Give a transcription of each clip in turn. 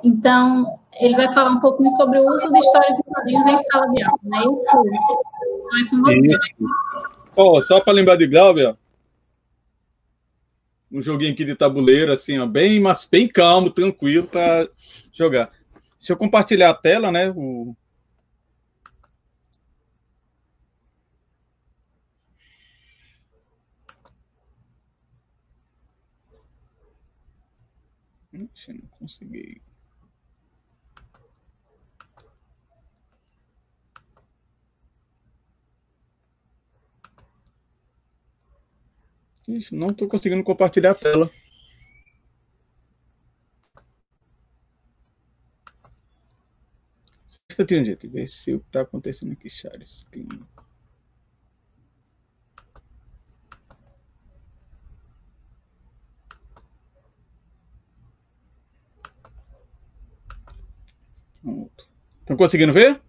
Então, ele vai falar um pouquinho sobre o uso de histórias em quadrinhos em sala de aula, né? Isso, então é com você. Só para lembrar de Glauber, um joguinho aqui de tabuleiro, assim, ó, mas bem calmo, tranquilo para jogar. Se eu compartilhar a tela, né? Ixi, não consegui. Ixi, não estou conseguindo compartilhar a tela. Só um instantinho, gente. Ver se o que está acontecendo aqui, share screen. Pronto. Estão conseguindo ver?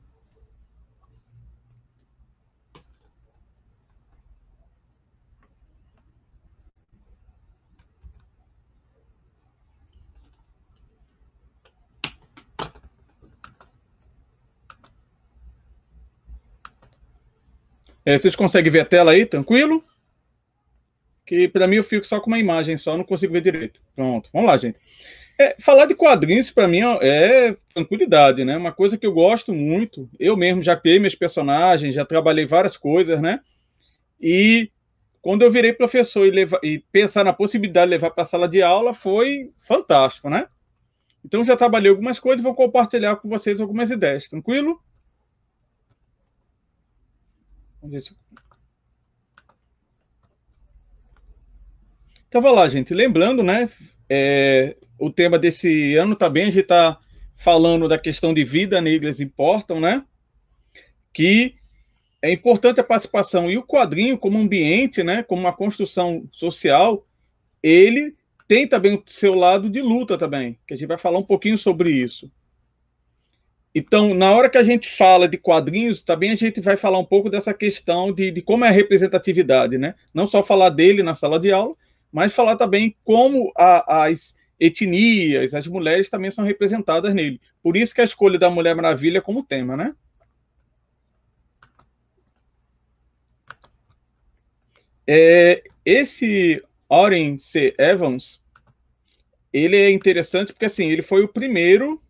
Vocês conseguem ver a tela aí, tranquilo? Que para mim eu fico só com uma imagem só, não consigo ver direito. Pronto, vamos lá, gente. Falar de quadrinhos para mim é tranquilidade, né? Uma coisa que eu gosto muito. Eu mesmo já criei meus personagens, já trabalhei várias coisas, né? E quando eu virei professor e pensar na possibilidade de levar para a sala de aula foi fantástico, né? Então já trabalhei algumas coisas e vou compartilhar com vocês algumas ideias, tranquilo? Vamos ver se... Então, vamos lá, gente. Lembrando, né? O tema desse ano também, a gente está falando da questão de vida, negras importam, né? Que é importante a participação. E o quadrinho, como ambiente, né? Como uma construção social, ele tem também o seu lado de luta também, que a gente vai falar um pouquinho sobre isso. Então, na hora que a gente fala de quadrinhos, também a gente vai falar um pouco dessa questão de como é a representatividade, né? Não só falar dele na sala de aula, mas falar também como as etnias, as mulheres também são representadas nele. Por isso que a escolha da Mulher Maravilha como tema, né? Esse Oren C. Evans, ele é interessante porque, assim, ele foi o primeiro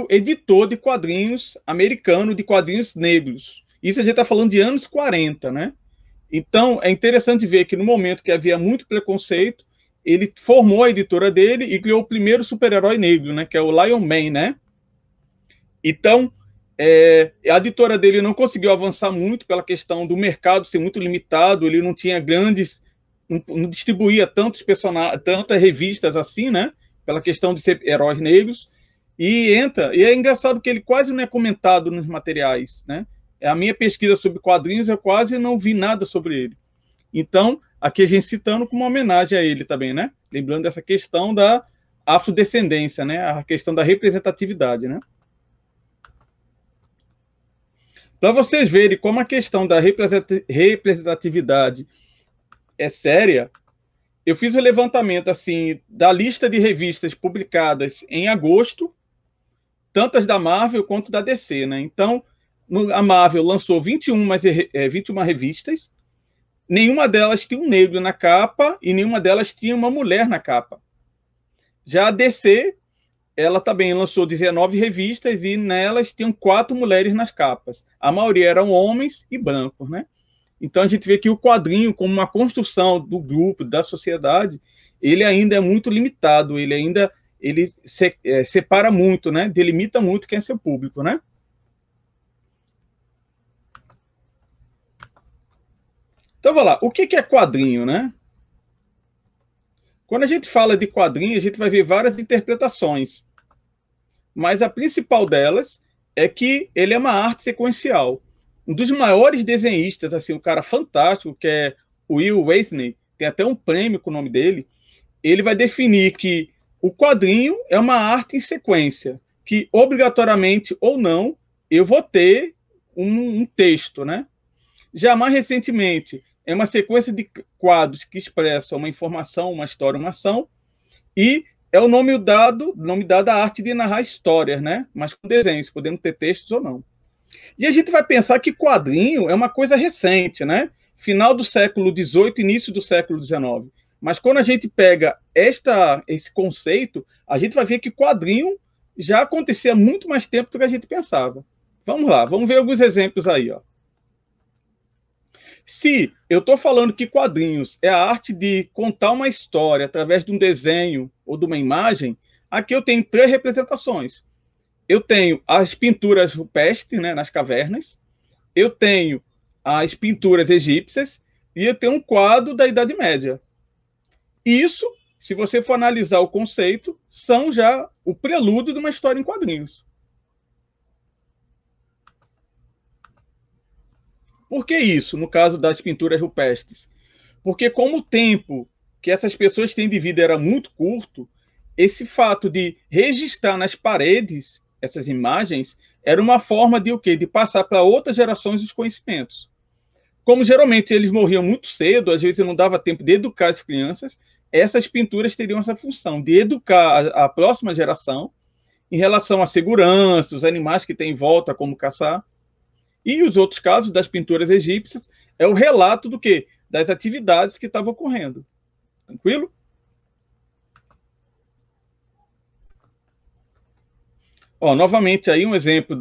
editor de quadrinhos americano, de quadrinhos negros. Isso a gente está falando de anos 40, né? Então, é interessante ver que no momento que havia muito preconceito, ele formou a editora dele e criou o primeiro super-herói negro, né? Que é o Lion Man, né? Então, a editora dele não conseguiu avançar muito pela questão do mercado ser muito limitado, ele não tinha não distribuía tantos personagens, tantas revistas assim, né? Pela questão de ser heróis negros. E é engraçado que ele quase não é comentado nos materiais, né? A minha pesquisa sobre quadrinhos, eu quase não vi nada sobre ele. Então, aqui a gente citando como uma homenagem a ele também, né? Lembrando essa questão da afrodescendência, né? A questão da representatividade, né? Para vocês verem como a questão da representatividade é séria, eu fiz um levantamento assim da lista de revistas publicadas em agosto, tantas da Marvel quanto da DC, né? Então, a Marvel lançou 21 revistas, nenhuma delas tinha um negro na capa e nenhuma delas tinha uma mulher na capa. Já a DC, ela também lançou 19 revistas e nelas tinham 4 mulheres nas capas. A maioria eram homens e brancos, né? Então a gente vê que o quadrinho, como uma construção do grupo, da sociedade, ele ainda é muito limitado, ele separa muito, né? Delimita muito quem é seu público, né? Então, vamos lá. O que é quadrinho, né? Quando a gente fala de quadrinho, a gente vai ver várias interpretações. Mas a principal delas é que ele é uma arte sequencial. Um dos maiores desenhistas, assim, um cara fantástico, que é o Will Eisner, tem até um prêmio com o nome dele, ele vai definir que o quadrinho é uma arte em sequência, que obrigatoriamente ou não, eu vou ter um texto, né? Já mais recentemente, é uma sequência de quadros que expressam uma informação, uma história, uma ação, e é o nome dado à arte de narrar histórias, né? Mas com desenhos, podendo ter textos ou não. E a gente vai pensar que quadrinho é uma coisa recente, né? Final do século XVIII, início do século XIX. Mas quando a gente pega esse conceito, a gente vai ver que quadrinho já acontecia há muito mais tempo do que a gente pensava. Vamos lá, vamos ver alguns exemplos aí, ó. Se eu estou falando que quadrinhos é a arte de contar uma história através de um desenho ou de uma imagem, aqui eu tenho 3 representações. Eu tenho as pinturas rupestres, né, nas cavernas, eu tenho as pinturas egípcias e eu tenho um quadro da Idade Média. Isso, se você for analisar o conceito, são já o prelúdio de uma história em quadrinhos. Por que isso, no caso das pinturas rupestres? Porque como o tempo que essas pessoas têm de vida era muito curto, esse fato de registrar nas paredes essas imagens era uma forma de o quê? De passar para outras gerações os conhecimentos. Como geralmente eles morriam muito cedo, às vezes não dava tempo de educar as crianças, essas pinturas teriam essa função de educar a próxima geração em relação à segurança, os animais que tem em volta, como caçar. E os outros casos das pinturas egípcias é o relato do quê? Das atividades que estavam ocorrendo. Tranquilo? Ó, novamente aí um exemplo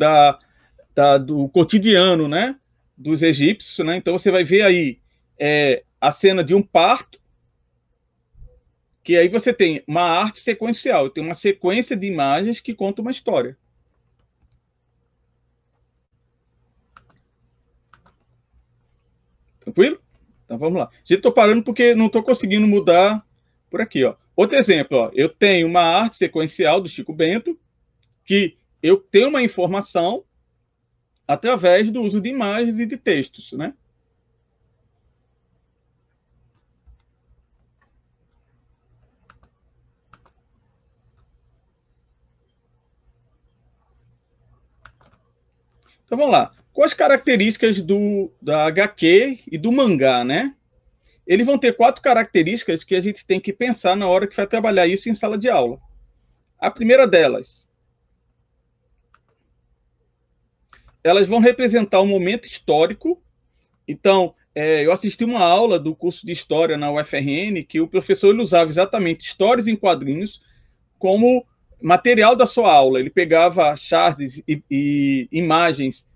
do cotidiano, né, dos egípcios, né? Então você vai ver aí a cena de um parto, que aí você tem uma arte sequencial, tem uma sequência de imagens que conta uma história. Tranquilo? Então vamos lá. Já estou parando porque não estou conseguindo mudar por aqui, ó. Outro exemplo, ó, eu tenho uma arte sequencial do Chico Bento, que eu tenho uma informação através do uso de imagens e de textos, né? Então vamos lá. Quais as características da HQ e do mangá, né? Eles vão ter 4 características que a gente tem que pensar na hora que vai trabalhar isso em sala de aula. A primeira delas, elas vão representar um momento histórico. Então, eu assisti uma aula do curso de História na UFRN que o professor ele usava exatamente histórias em quadrinhos como material da sua aula. Ele pegava charts e imagens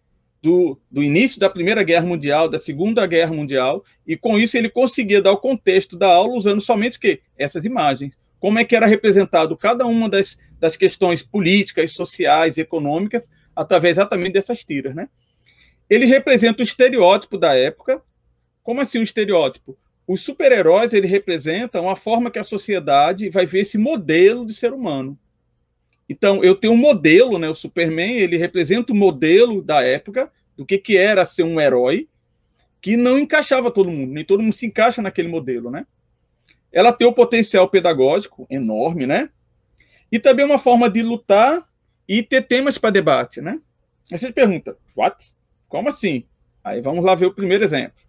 do início da Primeira Guerra Mundial, da Segunda Guerra Mundial, e com isso ele conseguia dar o contexto da aula usando somente o quê? Essas imagens. Como é que era representado cada uma das questões políticas, sociais, econômicas, através exatamente dessas tiras, né? Eles representam o estereótipo da época. Como assim um estereótipo? Os super-heróis eles representam a forma que a sociedade vai ver esse modelo de ser humano. Então, eu tenho um modelo, né? O Superman, ele representa o modelo da época, do que era ser um herói, que não encaixava todo mundo, nem todo mundo se encaixa naquele modelo, né? Ela tem o potencial pedagógico enorme, né? E também uma forma de lutar e ter temas para debate, né? Aí você pergunta, what? Como assim? Aí vamos lá ver o primeiro exemplo.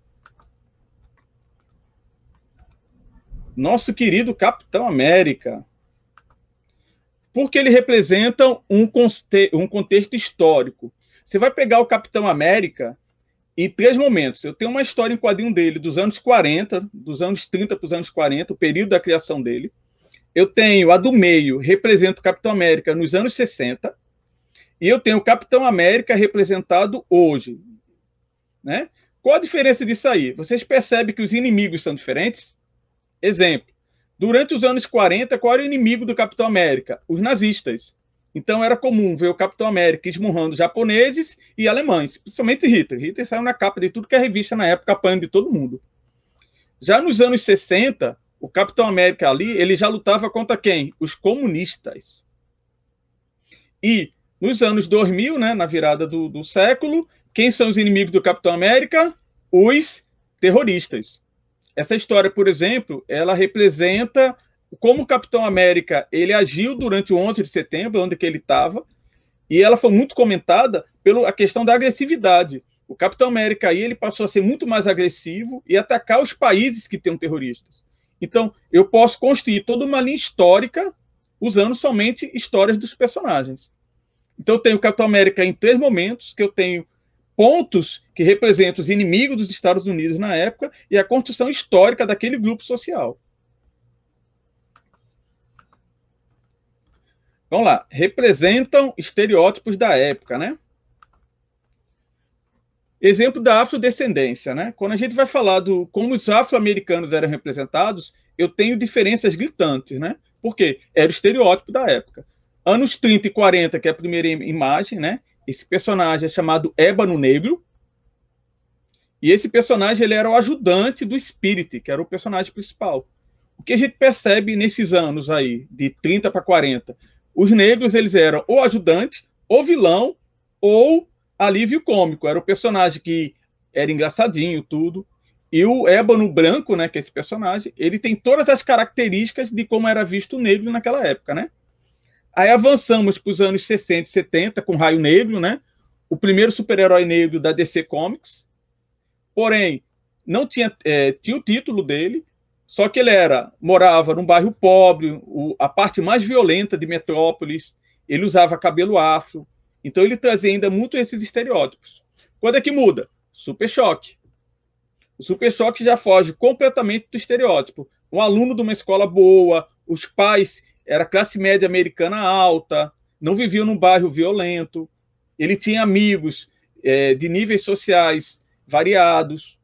Nosso querido Capitão América. Porque ele representa um contexto histórico. Você vai pegar o Capitão América em 3 momentos. Eu tenho uma história em quadrinho dele dos anos 40, dos anos 30 para os anos 40, o período da criação dele. Eu tenho a do meio, representa o Capitão América nos anos 60. E eu tenho o Capitão América representado hoje. Né? Qual a diferença disso aí? Vocês percebem que os inimigos são diferentes? Exemplo. Durante os anos 40, qual era o inimigo do Capitão América? Os nazistas. Então era comum ver o Capitão América esmurrando japoneses e alemães, principalmente Hitler. Hitler saiu na capa de tudo que é revista na época, apanhando de todo mundo. Já nos anos 60, o Capitão América ali, ele já lutava contra quem? Os comunistas. E nos anos 2000, né, na virada do século, quem são os inimigos do Capitão América? Os terroristas. Essa história, por exemplo, ela representa como o Capitão América ele agiu durante o 11 de setembro, onde que ele estava, e ela foi muito comentada pela questão da agressividade. O Capitão América aí ele passou a ser muito mais agressivo e atacar os países que têm terroristas. Então, eu posso construir toda uma linha histórica usando somente histórias dos personagens. Então, eu tenho o Capitão América em 3 momentos, que eu tenho pontos que representam os inimigos dos Estados Unidos na época e a construção histórica daquele grupo social. Vamos lá. Representam estereótipos da época, né? Exemplo da afrodescendência, né? Quando a gente vai falar do como os afro-americanos eram representados, eu tenho diferenças gritantes, né? Por quê? Era o estereótipo da época. Anos 30 e 40, que é a primeira imagem, né? Esse personagem é chamado Ébano Negro. E esse personagem ele era o ajudante do Spirit, que era o personagem principal. O que a gente percebe nesses anos aí, de 30 para 40? Os negros eles eram ou ajudante, ou vilão, ou alívio cômico. Era o personagem que era engraçadinho, tudo. E o Ébano Branco, né, que é esse personagem, ele tem todas as características de como era visto o negro naquela época, né? Aí avançamos para os anos 60 e 70 com Raio Negro, né? O primeiro super-herói negro da DC Comics. Porém, não tinha, tinha o título dele, só que ele morava num bairro pobre, a parte mais violenta de Metrópolis, ele usava cabelo afro, então ele trazia ainda muito esses estereótipos. Quando é que muda? Super Choque. O Super Choque já foge completamente do estereótipo. Um aluno de uma escola boa, os pais era classe média americana alta, não viviam num bairro violento, ele tinha amigos de níveis sociais variados.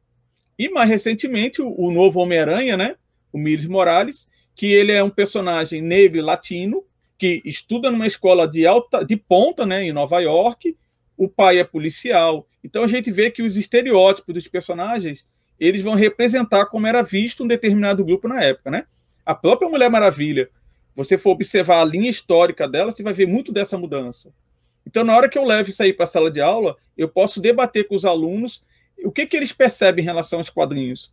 E mais recentemente, o novo Homem-Aranha, né? O Miles Morales, que ele é um personagem negro e latino, que estuda numa escola de ponta, né, em Nova York. O pai é policial. Então a gente vê que os estereótipos dos personagens eles vão representar como era visto um determinado grupo na época, né? A própria Mulher Maravilha, você for observar a linha histórica dela, você vai ver muito dessa mudança. Então, na hora que eu levo isso aí para a sala de aula, eu posso debater com os alunos o que eles percebem em relação aos quadrinhos.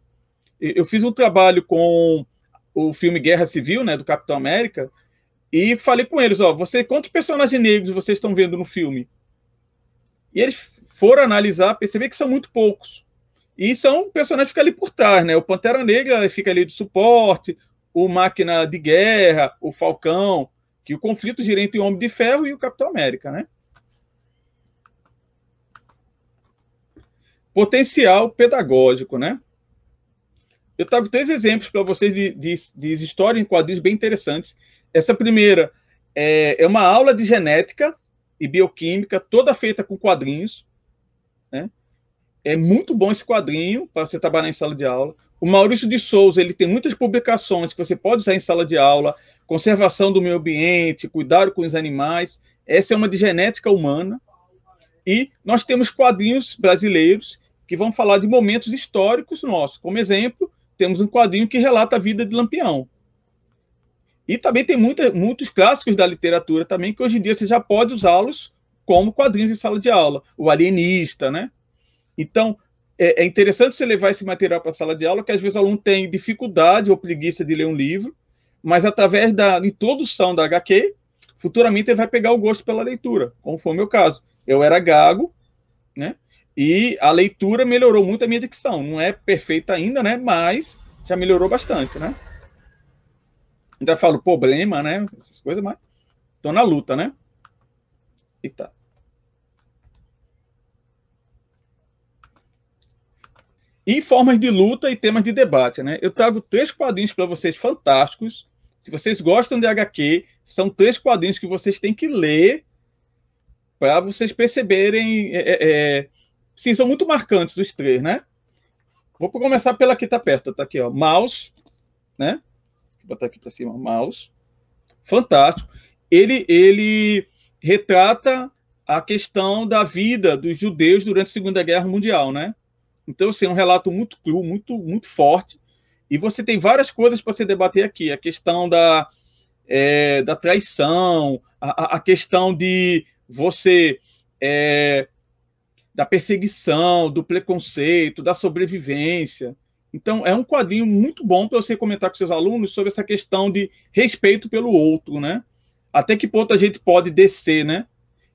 Eu fiz um trabalho com o filme Guerra Civil, né, do Capitão América, e falei com eles, quantos personagens negros vocês estão vendo no filme? E eles foram analisar, perceber que são muito poucos. E são personagens que ficam ali por trás, né? O Pantera Negra fica ali de suporte, o Máquina de Guerra, o Falcão, que o conflito gira entre o Homem de Ferro e o Capitão América, né? Potencial pedagógico, né? Eu trago 3 exemplos para vocês de histórias em quadrinhos bem interessantes. Essa primeira é uma aula de genética e bioquímica, toda feita com quadrinhos, né? É muito bom esse quadrinho para você trabalhar em sala de aula. O Maurício de Souza ele tem muitas publicações que você pode usar em sala de aula, conservação do meio ambiente, cuidado com os animais. Essa é uma de genética humana. E nós temos quadrinhos brasileiros que vão falar de momentos históricos nossos. Como exemplo, temos um quadrinho que relata a vida de Lampião. E também tem muitos clássicos da literatura também que hoje em dia você já pode usá-los como quadrinhos em sala de aula. O Alienista, né? Então, é interessante você levar esse material para a sala de aula, que às vezes o aluno tem dificuldade ou preguiça de ler um livro, mas através da introdução da HQ, futuramente ele vai pegar o gosto pela leitura, como foi o meu caso. Eu era gago, né? E a leitura melhorou muito a minha dicção. Não é perfeita ainda, né? Mas já melhorou bastante, né? Ainda falo problema, né? Essas coisas, mas estou na luta, né? E tá. E formas de luta e temas de debate, né? Eu trago 3 quadrinhos para vocês fantásticos. Se vocês gostam de HQ, são 3 quadrinhos que vocês têm que ler para vocês perceberem. Sim, são muito marcantes os 3, né? Vou começar pela que está perto. Tá aqui, ó. Maus, né? Vou botar aqui para cima, Maus. Fantástico. Ele retrata a questão da vida dos judeus durante a Segunda Guerra Mundial, né? Então, assim, é um relato muito cru, muito forte. E você tem várias coisas para se debater aqui. A questão da traição, a questão de você... da perseguição, do preconceito, da sobrevivência. Então, é um quadrinho muito bom para você comentar com seus alunos sobre essa questão de respeito pelo outro, né? Até que ponto a gente pode descer, né?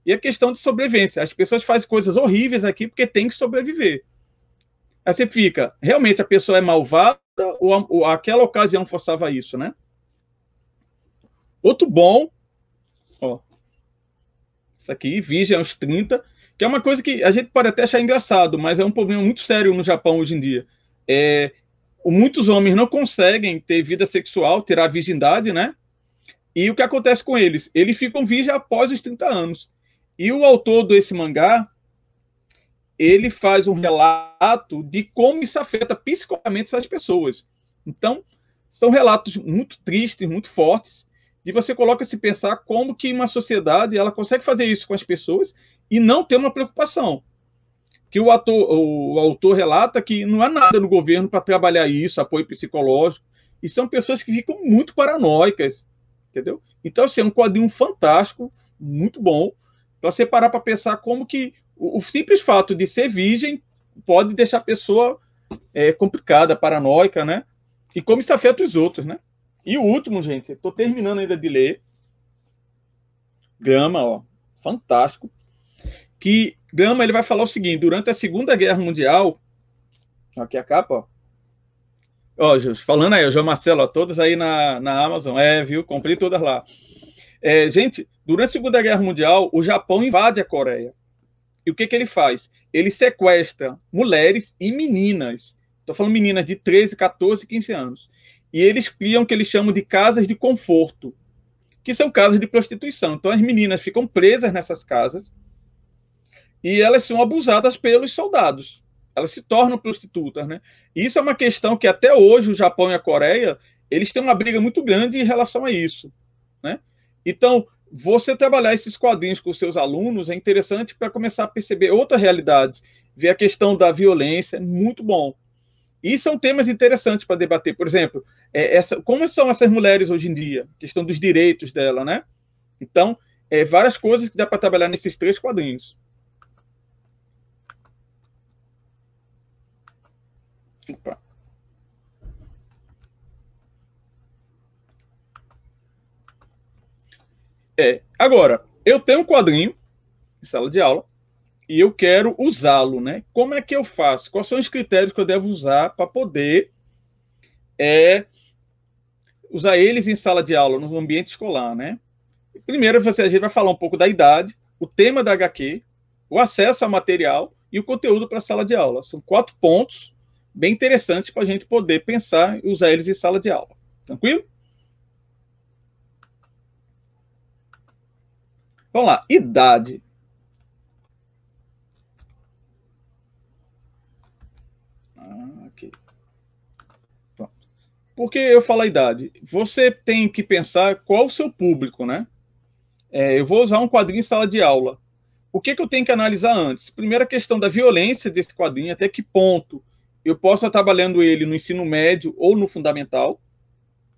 E a questão de sobrevivência. As pessoas fazem coisas horríveis aqui porque tem que sobreviver. Aí você fica, realmente a pessoa é malvada ou aquela ocasião forçava isso, né? Outro bom, ó, isso aqui, Virgem aos 30, que é uma coisa que a gente pode até achar engraçado, mas é um problema muito sério no Japão hoje em dia. Muitos homens não conseguem ter vida sexual, ter a virgindade, né? E o que acontece com eles? Eles ficam virgens após os 30 anos. E o autor desse mangá, ele faz um relato de como isso afeta psicologicamente essas pessoas. Então, são relatos muito tristes, muito fortes, e você coloca se pensar como que uma sociedade ela consegue fazer isso com as pessoas e não ter uma preocupação. Que o autor relata que não há nada no governo para trabalhar isso, apoio psicológico, e são pessoas que ficam muito paranoicas, entendeu? Então, assim, é um quadrinho fantástico, muito bom, para você parar para pensar como que o simples fato de ser virgem pode deixar a pessoa complicada, paranoica, né? E como isso afeta os outros, né? E o último, gente, estou terminando ainda de ler, Gama, ó, fantástico, que Gama ele vai falar o seguinte: durante a Segunda Guerra Mundial, aqui a capa, ó, falando aí, o João Marcelo, ó, todas aí na Amazon, viu? Comprei todas lá. Gente, durante a Segunda Guerra Mundial, o Japão invade a Coreia. E o que ele faz? Ele sequestra mulheres e meninas. Estou falando meninas de 13, 14, 15 anos. E eles criam o que eles chamam de casas de conforto, que são casas de prostituição. Então as meninas ficam presas nessas casas e elas são abusadas pelos soldados. Elas se tornam prostitutas, né? E isso é uma questão que até hoje o Japão e a Coreia, eles têm uma briga muito grande em relação a isso, né? Então, você trabalhar esses quadrinhos com os seus alunos é interessante para começar a perceber outras realidades, ver a questão da violência, é muito bom. E são temas interessantes para debater. Por exemplo, como são essas mulheres hoje em dia? A questão dos direitos dela, né? Então, várias coisas que dá para trabalhar nesses 3 quadrinhos. Opa. Agora, eu tenho um quadrinho em sala de aula e eu quero usá-lo, né? Como é que eu faço? Quais são os critérios que eu devo usar para poder usar eles em sala de aula, no ambiente escolar, né? Primeiro, a gente vai falar um pouco da idade, o tema da HQ, o acesso ao material e o conteúdo para a sala de aula. São 4 pontos bem interessantes para a gente poder pensar e usar eles em sala de aula. Tranquilo? Vamos lá. Idade. Ok. Pronto. Por que eu falo a idade? Você tem que pensar qual o seu público, né? Eu vou usar um quadrinho em sala de aula. O que eu tenho que analisar antes? Primeiro, a questão da violência desse quadrinho, até que ponto eu posso estar trabalhando ele no ensino médio ou no fundamental,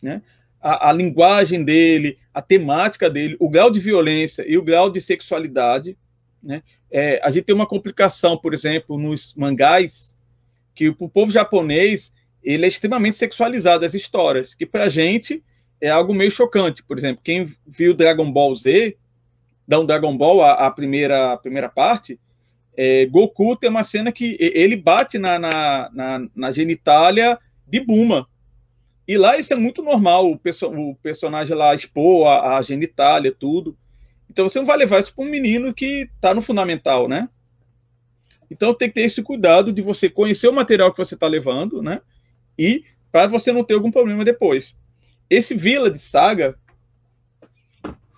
né? A linguagem dele, a temática dele, o grau de violência e o grau de sexualidade, né? A gente tem uma complicação, por exemplo, nos mangás, que o povo japonês ele é extremamente sexualizado, as histórias, que para a gente é algo meio chocante. Por exemplo, quem viu Dragon Ball Z, Dragon Ball, a primeira parte, Goku tem uma cena que ele bate na genitália de Bulma. E lá isso é muito normal, o personagem lá expor a genitália, tudo. Então você não vai levar isso para um menino que está no fundamental, né? Então tem que ter esse cuidado de você conhecer o material que você está levando, né? E para você não ter algum problema depois. Esse Village Saga,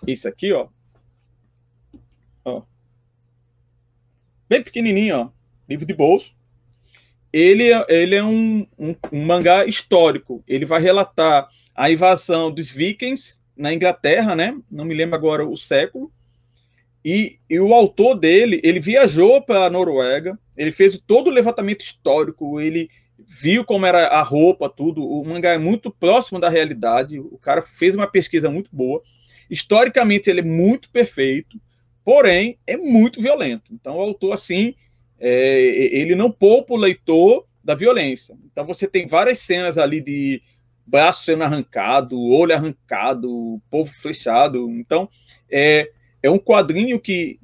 esse aqui, ó, bem pequenininho, ó, livro de bolso. Ele é um mangá histórico. Ele vai relatar a invasão dos vikings na Inglaterra, né? Não me lembro agora o século. E o autor dele, ele viajou para a Noruega, ele fez todo o levantamento histórico, ele viu como era a roupa, tudo. O mangá é muito próximo da realidade. O cara fez uma pesquisa muito boa. Historicamente, ele é muito perfeito, porém, é muito violento. Então, o autor, assim, ele não poupa o leitor da violência. Então, você tem várias cenas ali de braço sendo arrancado, olho arrancado, povo flechado. Então, é um quadrinho que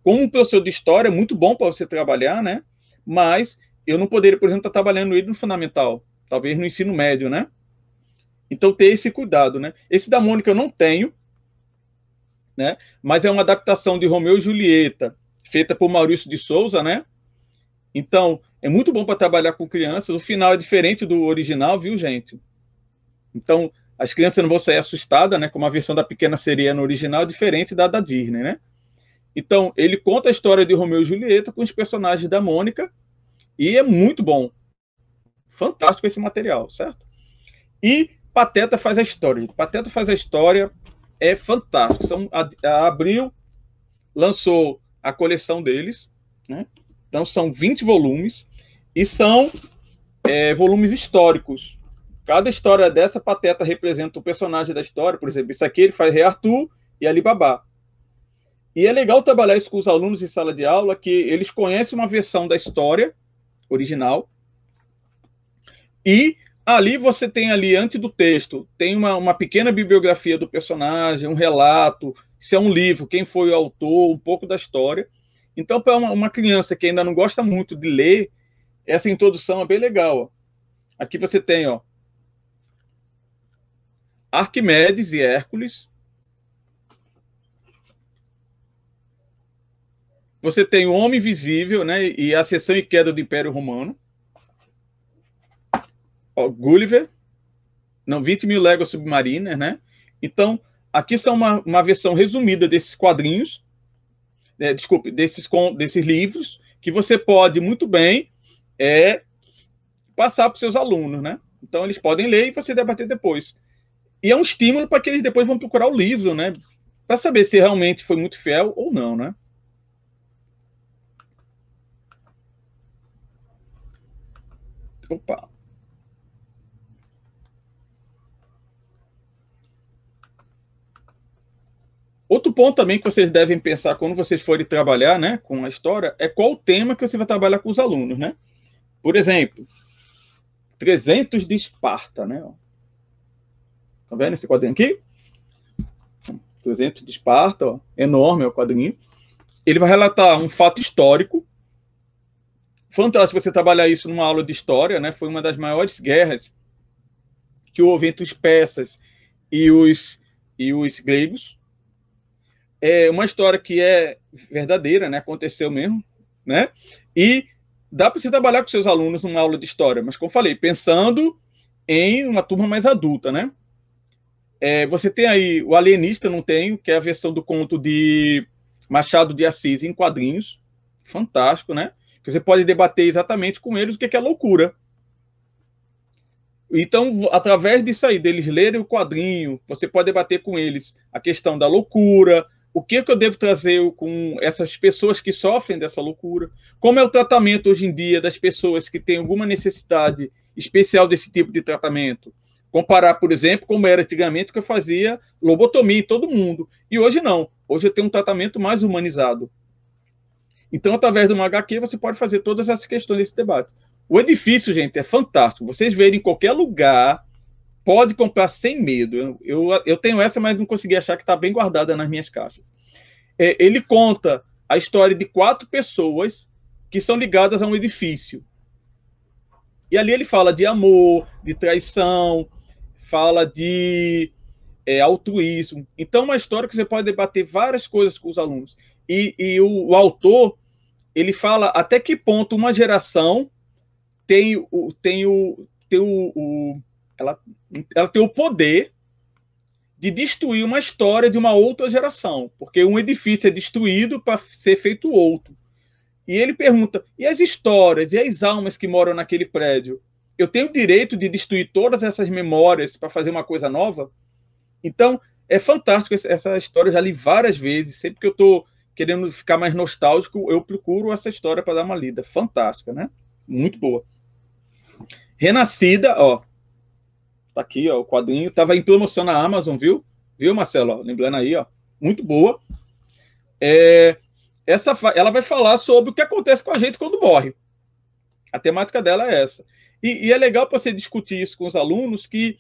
como um professor de história, é muito bom para você trabalhar, né? Mas eu não poderia, por exemplo, estar trabalhando ele no fundamental, talvez no ensino médio, né? Então, ter esse cuidado, né? Esse da Mônica eu não tenho, né? Mas é uma adaptação de Romeu e Julieta, feita por Maurício de Souza, né? Então, é muito bom para trabalhar com crianças. O final é diferente do original, viu, gente? Então, as crianças não vão sair assustadas, né? Como a versão da Pequena Sereia no original é diferente da Disney, né? Então, ele conta a história de Romeu e Julieta com os personagens da Mônica e é muito bom. Fantástico esse material, certo? E Pateta faz a história. Pateta faz a história é fantástico. A Abril lançou a coleção deles, né? Então são 20 volumes e são volumes históricos. Cada história dessa, Pateta representa o personagem da história. Por exemplo, isso aqui ele faz Rei Arthur e Alibaba. E é legal trabalhar isso com os alunos em sala de aula, que eles conhecem uma versão da história original e ali você tem ali, antes do texto, tem uma pequena bibliografia do personagem, um relato, se é um livro, quem foi o autor, um pouco da história. Então, para uma criança que ainda não gosta muito de ler, essa introdução é bem legal. Ó. Aqui você tem ó, Arquimedes e Hércules. Você tem o Homem Invisível, né, e a Ascensão e Queda do Império Romano. Ó, Gulliver. Não, 20 mil léguas submarinas, né? Então, aqui são uma versão resumida desses quadrinhos, desculpe, desses livros, que você pode muito bem passar para os seus alunos, né? Então, eles podem ler e você debater depois. E é um estímulo para que eles depois vão procurar o livro, né? Para saber se realmente foi muito fiel ou não, né? Opa! Outro ponto também que vocês devem pensar quando vocês forem trabalhar, né, com a história, é qual o tema que você vai trabalhar com os alunos, né? Por exemplo, 300 de Esparta, né? Tá vendo esse quadrinho aqui? 300 de Esparta, ó, enorme é o quadrinho. Ele vai relatar um fato histórico. Fantástico você trabalhar isso numa aula de história, né? Foi uma das maiores guerras que houve entre os persas e os gregos. É uma história que é verdadeira, né? Aconteceu mesmo, né? E dá para você trabalhar com seus alunos numa aula de história, mas como eu falei, pensando em uma turma mais adulta, né? Você tem aí o Alienista, não tenho, que é a versão do conto de Machado de Assis em quadrinhos, fantástico, né? Que você pode debater exatamente com eles o que é loucura. Então, através disso aí, deles lerem o quadrinho, você pode debater com eles a questão da loucura, o que eu devo trazer com essas pessoas que sofrem dessa loucura, como é o tratamento hoje em dia das pessoas que têm alguma necessidade especial desse tipo de tratamento. Comparar, por exemplo, como era antigamente, que eu fazia lobotomia em todo mundo. E hoje não. Hoje eu tenho um tratamento mais humanizado. Então, através do HQ, você pode fazer todas essas questões desse debate. O edifício, gente, é fantástico. Vocês verem em qualquer lugar, pode comprar sem medo. Eu tenho essa, mas não consegui achar que está bem guardada nas minhas caixas. Ele conta a história de 4 pessoas que são ligadas a um edifício. E ali ele fala de amor, de traição, fala de altruísmo. Então, é uma história que você pode debater várias coisas com os alunos. E o autor, ele fala até que ponto uma geração ela tem o poder de destruir uma história de uma outra geração, porque um edifício é destruído para ser feito outro. E ele pergunta, e as histórias, e as almas que moram naquele prédio? Eu tenho o direito de destruir todas essas memórias para fazer uma coisa nova? Então, é fantástico essa história, eu já li várias vezes, sempre que eu estou querendo ficar mais nostálgico, eu procuro essa história para dar uma lida. Fantástica, né? Muito boa. Renascida, ó. Tá aqui, ó, o quadrinho. Tava em promoção na Amazon, viu? Viu, Marcelo? Ó, lembrando aí, ó. Muito boa. Ela vai falar sobre o que acontece com a gente quando morre. A temática dela é essa. E é legal para você discutir isso com os alunos, que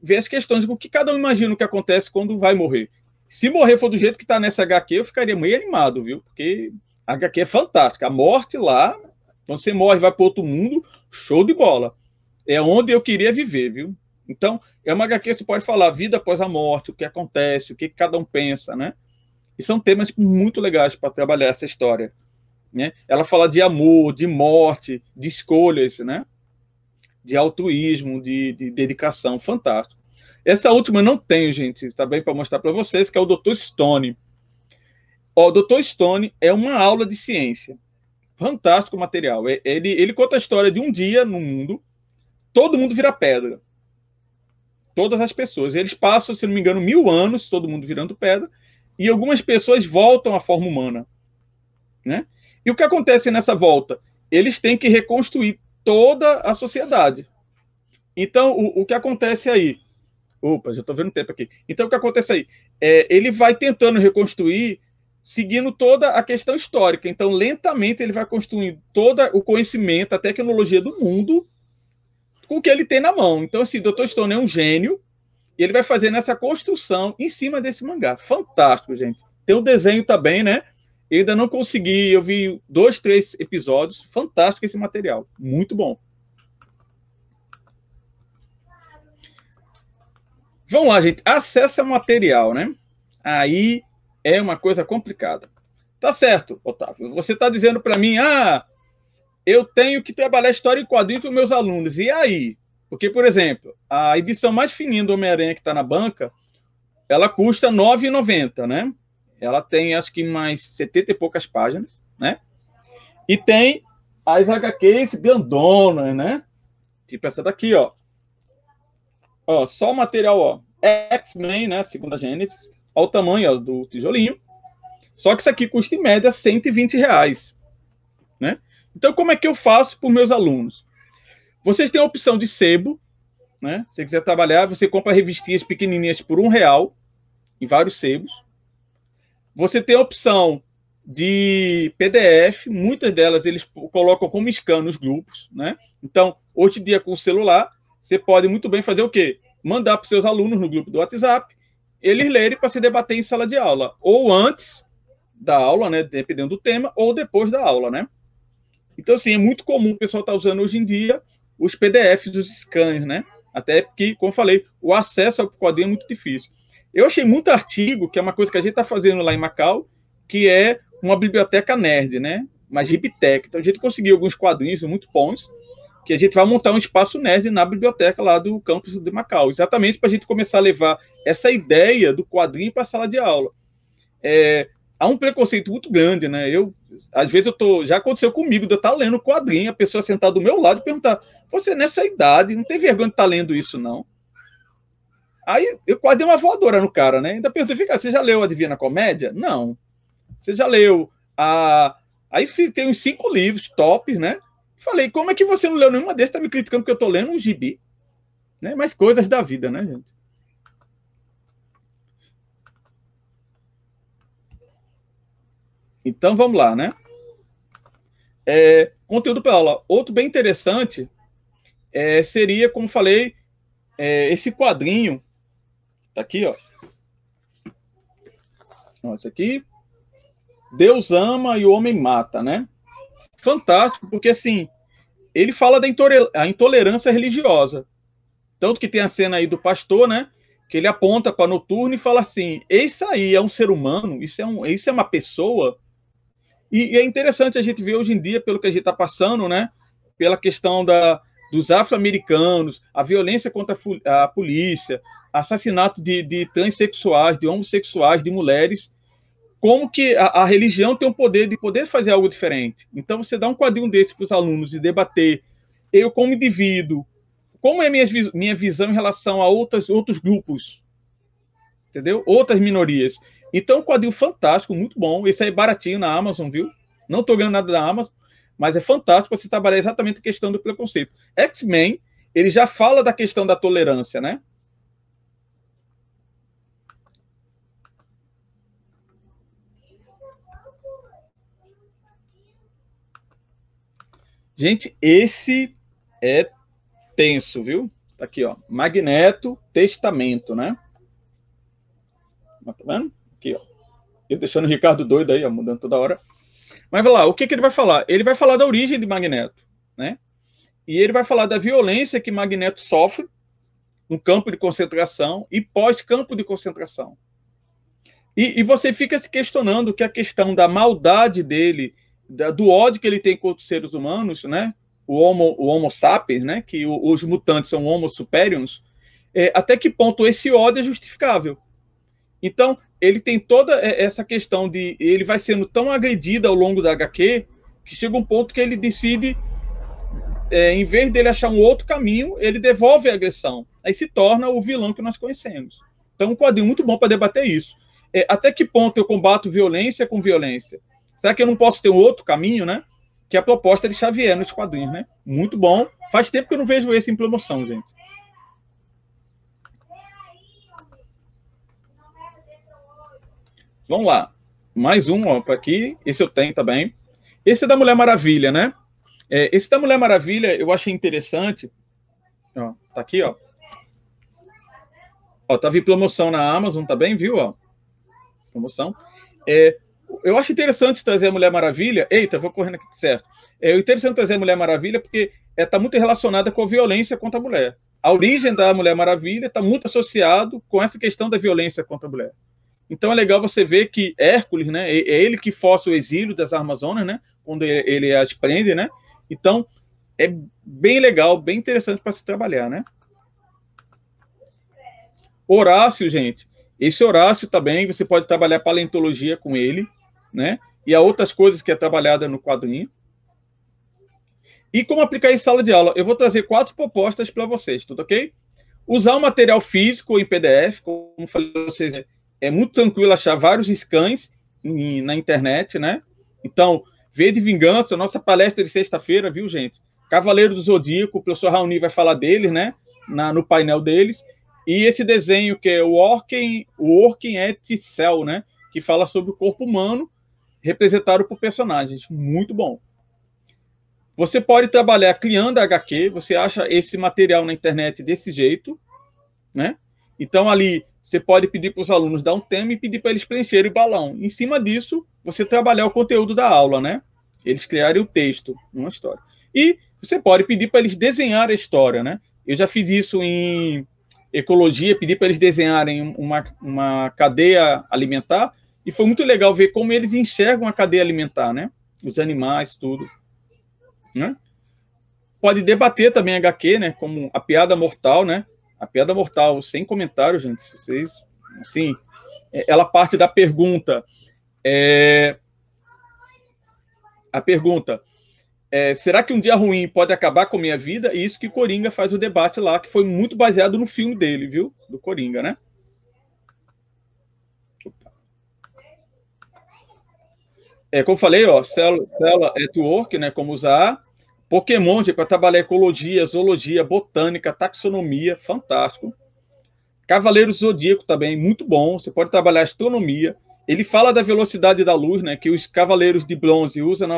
vê as questões, o que cada um imagina o que acontece quando vai morrer. Se morrer for do jeito que está nessa HQ, eu ficaria meio animado, viu? Porque a HQ é fantástica. A morte lá, quando você morre e vai para outro mundo, show de bola. É onde eu queria viver, viu? Então, é uma HQ que você pode falar vida após a morte, o que acontece, o que cada um pensa, né? E são temas muito legais para trabalhar essa história, né? Ela fala de amor, de morte, de escolhas, né? De altruísmo, de dedicação, fantástico. Essa última eu não tenho, gente, tá bem, para mostrar para vocês, que é o Dr. Stone. O Dr. Stone é uma aula de ciência. Fantástico material. Ele conta a história de um dia no mundo, todo mundo vira pedra. Todas as pessoas. Eles passam, se não me engano, 1000 anos, todo mundo virando pedra, e algumas pessoas voltam à forma humana, né? E o que acontece nessa volta? Eles têm que reconstruir toda a sociedade. Então, o que acontece aí? Opa, já estou vendo o tempo aqui. Então, o que acontece aí? Ele vai tentando reconstruir, seguindo toda a questão histórica. Então, lentamente, ele vai construindo todo o conhecimento, a tecnologia do mundo, com o que ele tem na mão. Então, assim, Dr. Stone é um gênio, e ele vai fazendo essa construção em cima desse mangá. Fantástico, gente. Tem o desenho também, né? Eu ainda não consegui, eu vi 2, 3 episódios. Fantástico esse material. Muito bom. Vamos lá, gente. Acesso ao material, né? Aí é uma coisa complicada. Tá certo, Otávio. Você está dizendo para mim, eu tenho que trabalhar história em quadrinhos com meus alunos. E aí? Porque, por exemplo, a edição mais fininha do Homem-Aranha que está na banca, ela custa R$ 9,90, né? Ela tem, acho que, mais 70 e poucas páginas, né? E tem as HQs grandonas, né? Tipo essa daqui, ó. Ó, só o material, ó. X-Men, né? Segunda Gênesis. Olha o tamanho, ó, do tijolinho. Só que isso aqui custa, em média, R$ 120, né? Então, como é que eu faço para os meus alunos? Vocês têm a opção de sebo, né? Se você quiser trabalhar, você compra revistinhas pequenininhas por R$ 1, em vários sebos. Você tem a opção de PDF, muitas delas eles colocam como scan nos grupos, né? Então, hoje em dia, com o celular, você pode muito bem fazer o quê? Mandar para os seus alunos no grupo do WhatsApp, eles lerem para se debater em sala de aula, ou antes da aula, né? Dependendo do tema, ou depois da aula, né? Então, assim, é muito comum o pessoal estar usando hoje em dia os PDFs, os scans, né? Até porque, como eu falei, o acesso ao quadrinho é muito difícil. Eu achei muito artigo, que é uma coisa que a gente está fazendo lá em Macau, que é uma biblioteca nerd, né? Uma Gibtec. Então, a gente conseguiu alguns quadrinhos muito bons, que a gente vai montar um espaço nerd na biblioteca lá do campus de Macau, exatamente para a gente começar a levar essa ideia do quadrinho para a sala de aula. Há um preconceito muito grande, né? Às vezes já aconteceu comigo de eu estar lendo quadrinho, a pessoa sentar do meu lado e perguntar: você nessa idade não tem vergonha de estar lendo isso, não? Aí eu quase dei uma voadora no cara, né? Ainda perguntei: você já leu Adivinha na Comédia? Não. Você já leu Aí tem uns 5 livros tops, né? Falei: como é que você não leu nenhuma desses? Tá me criticando porque eu tô lendo um gibi, né? Mas coisas da vida, né, gente? Então vamos lá, né? Conteúdo para aula. Outro bem interessante seria, como falei, esse quadrinho. Tá aqui, ó. Esse aqui. Deus ama e o homem mata, né? Fantástico, porque assim, ele fala da intolerância religiosa. Tanto que tem a cena aí do pastor, né? Que ele aponta para Noturno e fala assim: isso aí é um ser humano, isso é uma pessoa. E é interessante a gente ver hoje em dia, pelo que a gente está passando, né? Pela questão dos afro-americanos, a violência contra a polícia, assassinato de transexuais, de homossexuais, de mulheres, como que a religião tem o poder de poder fazer algo diferente. Então, você dá um quadrinho desse para os alunos e debater, eu como indivíduo, como é minha visão em relação a outros grupos, entendeu? Outras minorias. Então, um quadrinho fantástico, muito bom. Esse aí é baratinho na Amazon, viu? Não estou ganhando nada da Amazon, mas é fantástico para você trabalhar exatamente a questão do preconceito. X-Men, ele já fala da questão da tolerância, né? Gente, esse é tenso, viu? Tá aqui, ó. Magneto, Testamento, né? Tá vendo? Aqui, ó. Eu deixando o Ricardo doido aí, ó, mudando toda hora. Mas vai lá, o que ele vai falar? Ele vai falar da origem de Magneto, né? E ele vai falar da violência que Magneto sofre no campo de concentração e pós-campo de concentração. E você fica se questionando que a questão da maldade dele, do ódio que ele tem contra os seres humanos, né? O Homo sapiens, né? Que os mutantes são Homo superiors, até que ponto esse ódio é justificável. Então, ele tem toda essa questão de... Ele vai sendo tão agredido ao longo da HQ que chega um ponto que ele decide, em vez dele achar um outro caminho, ele devolve a agressão. Aí se torna o vilão que nós conhecemos. Então, um quadrinho muito bom para debater isso. Até que ponto eu combato violência com violência? Será que eu não posso ter um outro caminho, né? Que é a proposta de Xavier nos quadrinhos, né? Muito bom. Faz tempo que eu não vejo esse em promoção, gente. Vamos lá. Mais um, ó, para aqui. Esse eu tenho também. Esse é da Mulher Maravilha, né? Esse da Mulher Maravilha eu achei interessante. Ó, tá aqui, ó. Ó, tava em promoção na Amazon também, viu? Ó, promoção. Eu acho interessante trazer a Mulher Maravilha. Eita, vou correndo aqui, certo. É interessante trazer a Mulher Maravilha porque está muito relacionada com a violência contra a mulher. A origem da Mulher Maravilha está muito associado com essa questão da violência contra a mulher. Então é legal você ver que Hércules, né, é ele que força o exílio das Amazonas, né, quando ele as prende, né. Então é bem legal, bem interessante para se trabalhar, né. Horácio, gente. Esse Horácio também, você pode trabalhar paleontologia com ele, né? E há outras coisas que é trabalhada no quadrinho. E como aplicar em sala de aula? Eu vou trazer 4 propostas para vocês, tudo ok? Usar o material físico em PDF, como falei para vocês, é muito tranquilo achar vários scans na internet, né? Então, V de Vingança, nossa palestra de sexta-feira, viu, gente? Cavaleiro do Zodíaco, o professor Raoni vai falar deles, né? No painel deles. E esse desenho que é o Working at Cell, né? Que fala sobre o corpo humano representado por personagens. Muito bom. Você pode trabalhar criando HQ, você acha esse material na internet desse jeito, né? Então, ali, você pode pedir para os alunos dar um tema e pedir para eles preencherem o balão. Em cima disso, você trabalhar o conteúdo da aula, né? Eles criarem o texto, uma história. E você pode pedir para eles desenhar a história, né? Eu já fiz isso em ecologia, pedi para eles desenharem uma cadeia alimentar, e foi muito legal ver como eles enxergam a cadeia alimentar, né? Os animais, tudo. Né? Pode debater também a HQ, né? Como a piada mortal, né? A piada mortal, sem comentário, gente. Vocês, assim, ela parte da pergunta. A pergunta será que um dia ruim pode acabar com a minha vida? E isso que Coringa faz o debate lá, que foi muito baseado no filme dele, viu? Do Coringa, né? Como eu falei, ó, célula at work, né? Como usar. Pokémon, para trabalhar ecologia, zoologia, botânica, taxonomia, fantástico. Cavaleiros Zodíaco também, muito bom. Você pode trabalhar astronomia. Ele fala da velocidade da luz, né? Que os cavaleiros de bronze usam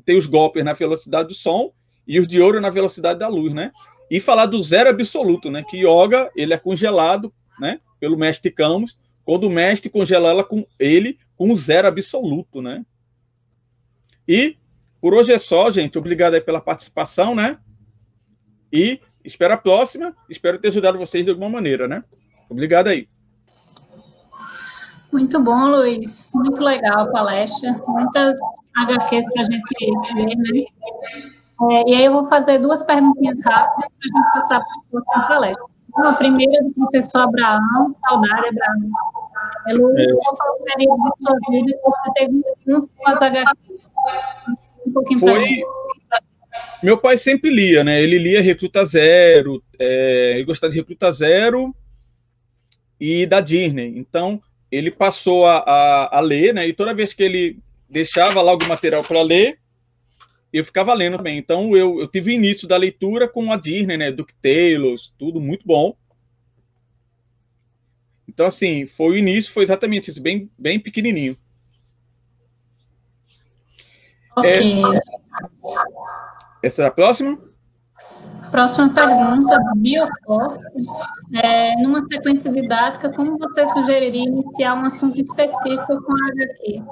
tem os golpes na velocidade do som e os de ouro na velocidade da luz, né? E falar do zero absoluto, né? Que Yoga, ele é congelado, né? Pelo mestre Camus, quando o mestre congela ele com zero absoluto, né? E por hoje é só, gente. Obrigado aí pela participação, né? E espero a próxima. Espero ter ajudado vocês de alguma maneira, né? Obrigado aí. Muito bom, Luiz. Muito legal a palestra. Muitas HQs para a gente ver, né? E aí eu vou fazer 2 perguntinhas rápidas para a gente passar para a próxima palestra. A primeira do professor Abraão. Saudade, Abraão. Luiz, qual foi o período de sua vida que você teve junto com as HQs? Um pouquinho para gente. Meu pai sempre lia, né? Ele lia Recruta Zero, ele gostava de Recruta Zero e da Disney. Então, ele passou a ler, né? E toda vez que ele deixava lá algum material para ler, eu ficava lendo também. Então, eu tive o início da leitura com a Disney, né? DuckTales, tudo muito bom. Então, assim, o início foi exatamente isso, bem, bem pequenininho. Ok. Essa é a próxima? Próxima pergunta, do Bioforce. Numa sequência didática, como você sugeriria iniciar um assunto específico com a HQ?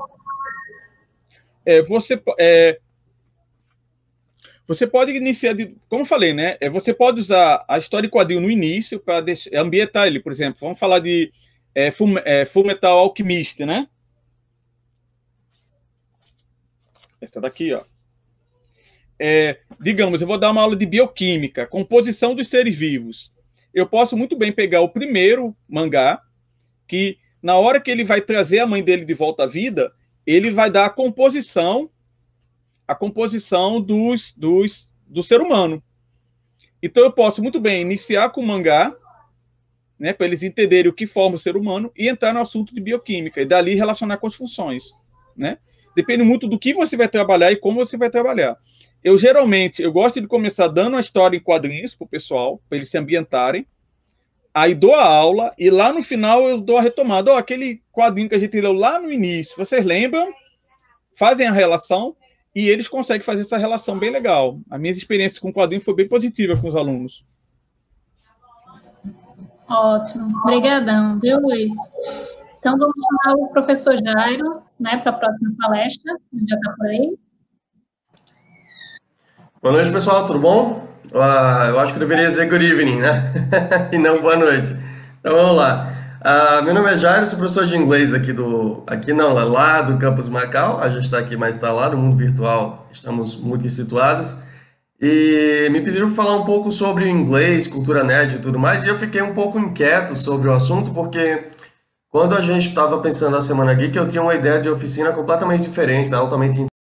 Você pode iniciar, como eu falei, né? Você pode usar a história de quadrinho no início para ambientar ele, por exemplo. Vamos falar de Fullmetal Alchemist, né? Essa daqui, ó. Digamos, eu vou dar uma aula de bioquímica, composição dos seres vivos. Eu posso muito bem pegar o primeiro mangá, que na hora que ele vai trazer a mãe dele de volta à vida, ele vai dar a composição do ser humano. Então eu posso muito bem iniciar com o mangá, né, para eles entenderem o que forma o ser humano, e entrar no assunto de bioquímica, e dali relacionar com as funções, né? Depende muito do que você vai trabalhar e como você vai trabalhar. Eu gosto de começar dando uma história em quadrinhos para o pessoal, para eles se ambientarem, aí dou a aula, e lá no final eu dou a retomada. Aquele quadrinho que a gente leu lá no início, vocês lembram? Fazem a relação, e eles conseguem fazer essa relação bem legal. A minha experiência com o quadrinho foi bem positiva com os alunos. Ótimo, obrigadão, viu, Luiz? Então, vamos chamar o professor Jairo, né, para a próxima palestra, já está por aí. Boa noite, pessoal, tudo bom? Eu acho que eu deveria dizer good evening, né? E não boa noite. Então, vamos lá. Meu nome é Jairo, sou professor de inglês lá do campus Macau. A gente está aqui, mas está lá no mundo virtual, estamos muito situados. E me pediram para falar um pouco sobre inglês, cultura nerd e tudo mais, e eu fiquei um pouco inquieto sobre o assunto, porque quando a gente estava pensando na Semana Geek, eu tinha uma ideia de oficina completamente diferente, altamente